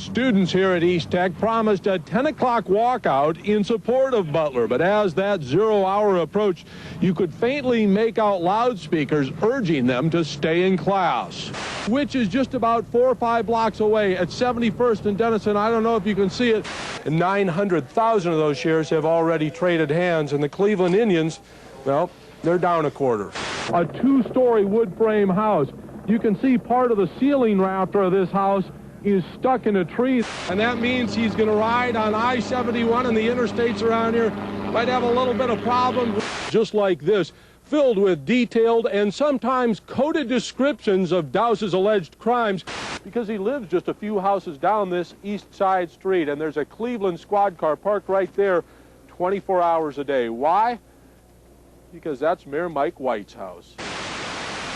Students here at East Tech promised a 10 o'clock walkout in support of Butler, but as that 0 hour approached, you could faintly make out loudspeakers urging them to stay in class, which is just about 4 or 5 blocks away at 71st and Denison. I don't know if you can see it. 900,000 of those shares have already traded hands, and the Cleveland Indians, well, they're down a quarter. A 2-story wood frame house. You can see part of the ceiling rafter of this house is stuck in a tree, and that means he's going to ride on I-71 and the interstates around here. Might have a little bit of problem. Just like this, filled with detailed and sometimes coded descriptions of Dowse's alleged crimes, because he lives just a few houses down this east side street, and there's a Cleveland squad car parked right there 24 hours a day. Why? Because that's Mayor Mike White's house.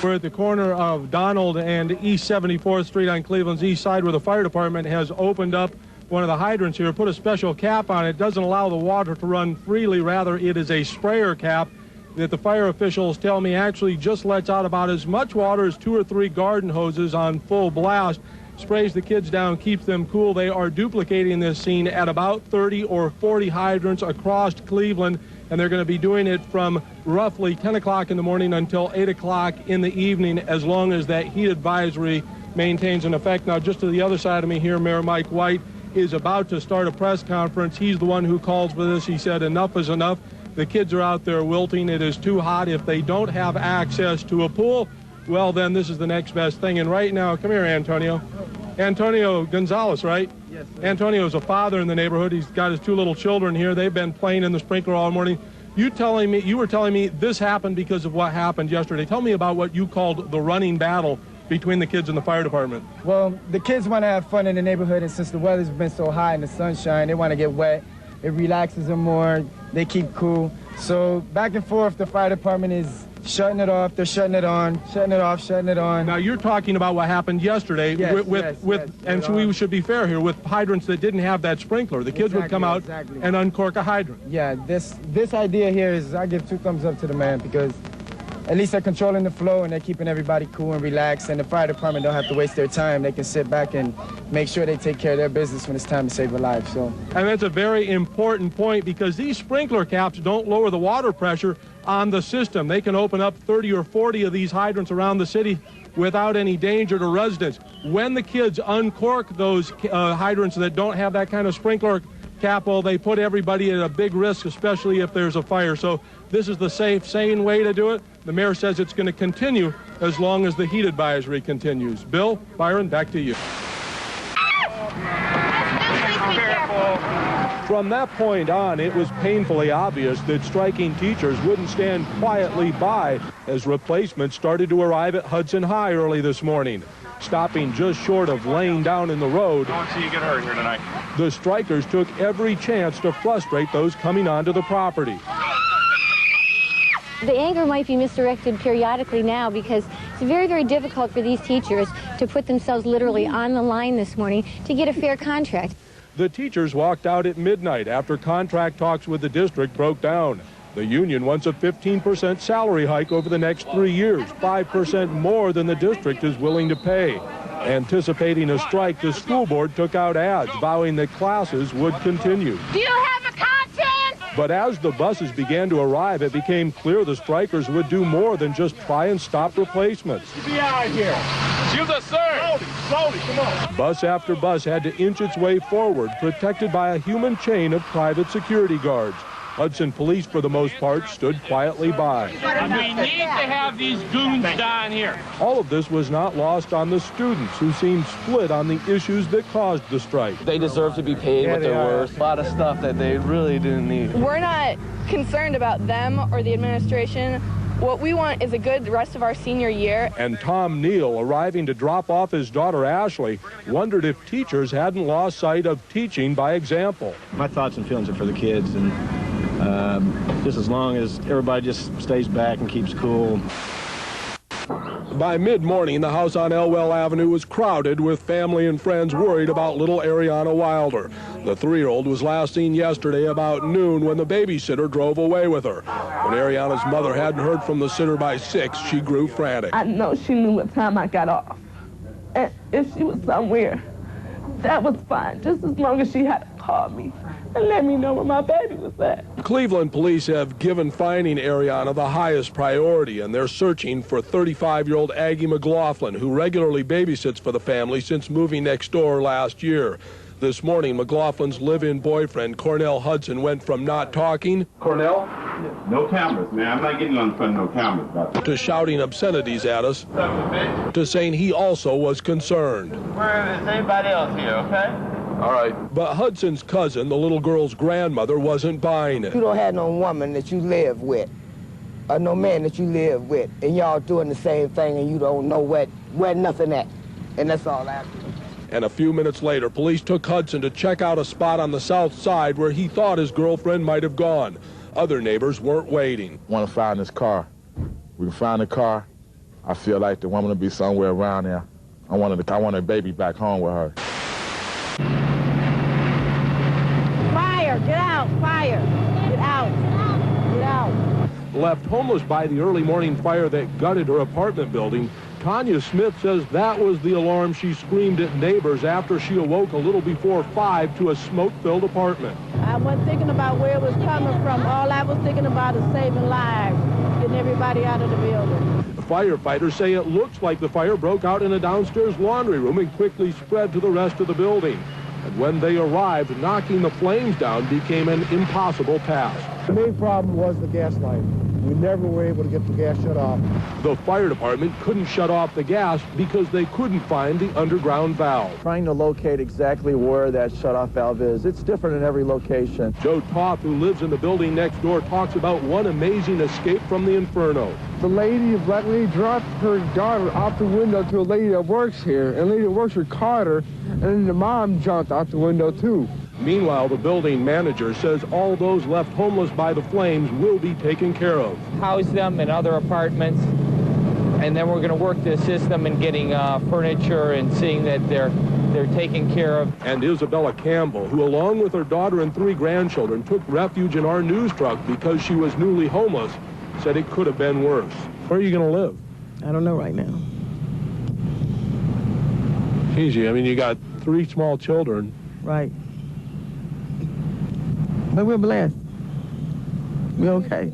We're at the corner of Donald and East 74th Street on Cleveland's east side, where the fire department has opened up one of the hydrants here, put a special cap on it. It doesn't allow the water to run freely. Rather, it is a sprayer cap that the fire officials tell me actually just lets out about as much water as 2 or 3 garden hoses on full blast. Sprays the kids down, keeps them cool. They are duplicating this scene at about 30 or 40 hydrants across Cleveland, and they're going to be doing it from roughly 10 o'clock in the morning until 8 o'clock in the evening, as long as that heat advisory maintains an effect. Now, just to the other side of me here, Mayor Mike White is about to start a press conference. He's the one who calls for this. He said enough is enough. The kids are out there wilting. It is too hot. If they don't have access to a pool, well, then this is the next best thing. And right now, come here, Antonio. Antonio Gonzalez, right? Yes, sir. Antonio's a father in the neighborhood. He's got his 2 little children here. They've been playing in the sprinkler all morning. You were telling me this happened because of what happened yesterday. Tell me about what you called the running battle between the kids and the fire department. Well, the kids want to have fun in the neighborhood, and since the weather's been so hot and the sunshine, they want to get wet. It relaxes them more. They keep cool. So back and forth, the fire department is shutting it off, they're shutting it on, shutting it off, shutting it on. Now, you're talking about what happened yesterday and we should be fair here, with hydrants that didn't have that sprinkler. The kids would come out and uncork a hydrant. Yeah, this idea here is, I give 2 thumbs up to the man, because at least they're controlling the flow and they're keeping everybody cool and relaxed, and the fire department don't have to waste their time. They can sit back and make sure they take care of their business when it's time to save a life. So, and that's a very important point, because these sprinkler caps don't lower the water pressure on the system. They can open up 30 or 40 of these hydrants around the city without any danger to residents. When the kids uncork those hydrants that don't have that kind of sprinkler cap, well, they put everybody at a big risk, especially if there's a fire. So this is the safe, sane way to do it. The mayor says it's going to continue as long as the heat advisory continues. Bill, Byron, back to you. From that point on, it was painfully obvious that striking teachers wouldn't stand quietly by as replacements started to arrive at Hudson High early this morning. Stopping just short of laying down in the road, I want to see you get hurt here tonight. The strikers took every chance to frustrate those coming onto the property. The anger might be misdirected periodically now, because it's very, very difficult for these teachers to put themselves literally on the line this morning to get a fair contract. The teachers walked out at midnight after contract talks with the district broke down. The union wants a 15% salary hike over the next 3 years, 5% more than the district is willing to pay. Anticipating a strike, the school board took out ads vowing that classes would continue. Do you have a conscience? But as the buses began to arrive, it became clear the strikers would do more than just try and stop replacements. Be out here. Excuse us, sir. Slowly, come on. Bus after bus had to inch its way forward, protected by a human chain of private security guards. Hudson police, for the most part, stood quietly by. We need to have these goons down here. All of this was not lost on the students, who seemed split on the issues that caused the strike. They deserve to be paid what they're worth. A lot of stuff that they really didn't need. We're not concerned about them or the administration. What we want is a good rest of our senior year. And Tom Neal, arriving to drop off his daughter Ashley, wondered if teachers hadn't lost sight of teaching by example. My thoughts and feelings are for the kids, and just as long as everybody just stays back and keeps cool. By mid-morning, the house on Elwell Avenue was crowded with family and friends worried about little Ariana Wilder. The 3-year-old was last seen yesterday about noon when the babysitter drove away with her. When Ariana's mother hadn't heard from the sitter by 6, she grew frantic. I know she knew what time I got off. And if she was somewhere That was fine, just as long as she had called me and let me know where my baby was at. Cleveland police have given finding Ariana the highest priority, and they're searching for 35-year-old Aggie McLaughlin, who regularly babysits for the family since moving next door last year. This morning, McLaughlin's live-in boyfriend, Cornell Hudson, went from not talking, Cornell? No cameras, man. I'm not getting on front of no cameras about that. to shouting obscenities at us, to saying he also was concerned. Where is anybody else here, okay? All right. But Hudson's cousin, the little girl's grandmother, wasn't buying it. You don't have no woman that you live with, or no man that you live with, and y'all doing the same thing and you don't know where nothing at. And that's all I have to do. And a few minutes later, police took Hudson to check out a spot on the south side where he thought his girlfriend might have gone. Other neighbors weren't waiting. Want to find this car. We can find the car. I feel like the woman will be somewhere around there. I want a baby back home with her. Fire, get out, fire, get out, get out. Left homeless by the early morning fire that gutted her apartment building, Tanya Smith says that was the alarm she screamed at neighbors after she awoke a little before 5 to a smoke-filled apartment. I wasn't thinking about where it was coming from. All I was thinking about is saving lives, getting everybody out of the building. Firefighters say it looks like the fire broke out in a downstairs laundry room and quickly spread to the rest of the building. And when they arrived, knocking the flames down became an impossible task. The main problem was the gas line. We never were able to get the gas shut off. The fire department couldn't shut off the gas because they couldn't find the underground valve. Trying to locate exactly where that shutoff valve is. It's different in every location. Joe Toth, who lives in the building next door, talks about one amazing escape from the inferno. The lady, a black lady, dropped her daughter out the window to a lady that works here. And the lady that works here caught her, and then the mom jumped out the window too. Meanwhile, the building manager says all those left homeless by the flames will be taken care of. House them in other apartments, and then we're going to work the system in getting furniture and seeing that they're taken care of. And Isabella Campbell, who along with her daughter and 3 grandchildren took refuge in our news truck because she was newly homeless, said it could have been worse. Where are you going to live? I don't know right now. Easy. I mean, you got 3 small children. Right. But we're blessed. We're okay.